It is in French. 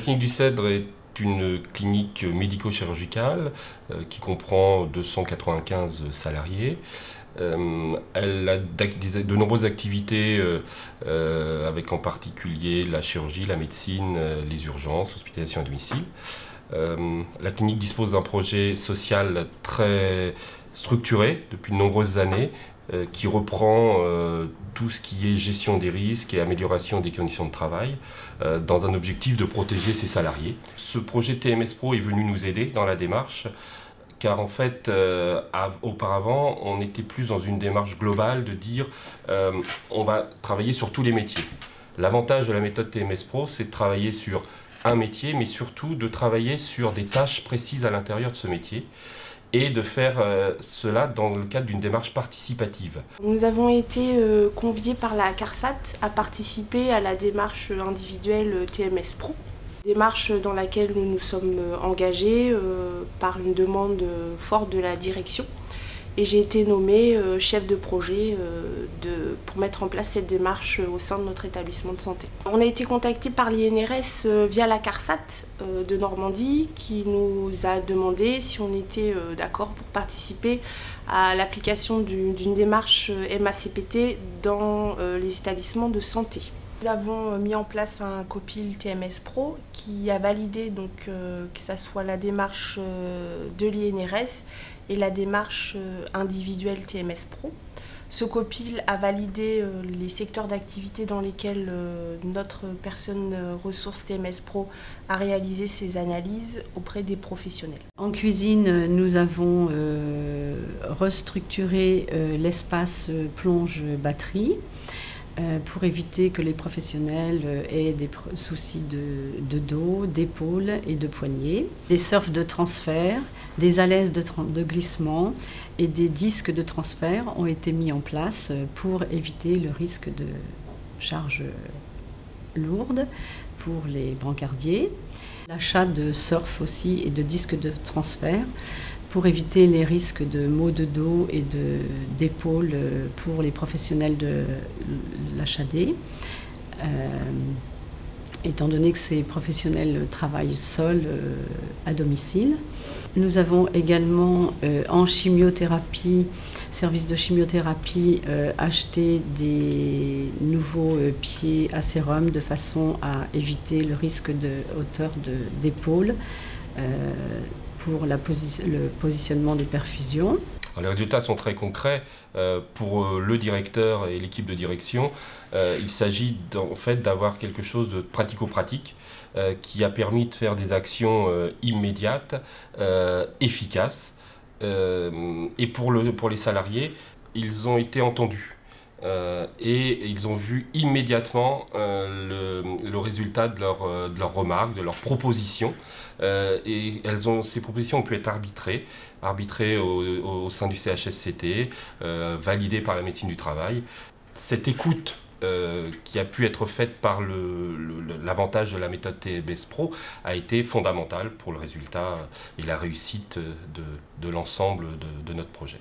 clinique du Cèdre est une clinique médico-chirurgicale qui comprend 295 salariés. Elle a de nombreuses activités avec en particulier la chirurgie, la médecine, les urgences, l'hospitalisation à domicile. La clinique dispose d'un projet social très structuré depuis de nombreuses années qui reprend tout ce qui est gestion des risques et amélioration des conditions de travail dans un objectif de protéger ses salariés. Ce projet TMS Pro est venu nous aider dans la démarche car en fait, auparavant, on était plus dans une démarche globale de dire on va travailler sur tous les métiers. L'avantage de la méthode TMS Pro, c'est de travailler sur un métier, mais surtout de travailler sur des tâches précises à l'intérieur de ce métier et de faire cela dans le cadre d'une démarche participative. Nous avons été conviés par la CARSAT à participer à la démarche individuelle TMS Pro. Démarche dans laquelle nous nous sommes engagés par une demande forte de la direction. Et j'ai été nommée chef de projet pour mettre en place cette démarche au sein de notre établissement de santé. On a été contacté par l'INRS via la CARSAT de Normandie qui nous a demandé si on était d'accord pour participer à l'application d'une démarche MACPT dans les établissements de santé. Nous avons mis en place un copil TMS Pro qui a validé donc, que ce soit la démarche de l'INRS et la démarche individuelle TMS Pro. Ce copil a validé les secteurs d'activité dans lesquels notre personne ressource TMS Pro a réalisé ses analyses auprès des professionnels. En cuisine, nous avons restructuré l'espace plonge-batterie pour éviter que les professionnels aient des soucis de dos, d'épaule et de poignet. Des surfs de transfert, des alaises de glissement et des disques de transfert ont été mis en place pour éviter le risque de charges lourdes pour les brancardiers. L'achat de surf aussi et de disques de transfert pour éviter les risques de maux de dos et d'épaule pour les professionnels de l'HAD. Étant donné que ces professionnels travaillent seuls à domicile. Nous avons également en chimiothérapie, service de chimiothérapie, acheté des nouveaux pieds à sérum de façon à éviter le risque de hauteur d'épaule pour le positionnement des perfusions. Alors, les résultats sont très concrets. Pour le directeur et l'équipe de direction, il s'agit en fait d'avoir quelque chose de pratico-pratique qui a permis de faire des actions immédiates, efficaces. Et pour les salariés, ils ont été entendus. Et ils ont vu immédiatement le résultat de leurs remarques, de leurs propositions. Et ces propositions ont pu être arbitrées au sein du CHSCT, validées par la médecine du travail. Cette écoute qui a pu être faite par l'avantage de la méthode TMS Pro a été fondamentale pour le résultat et la réussite de l'ensemble de notre projet.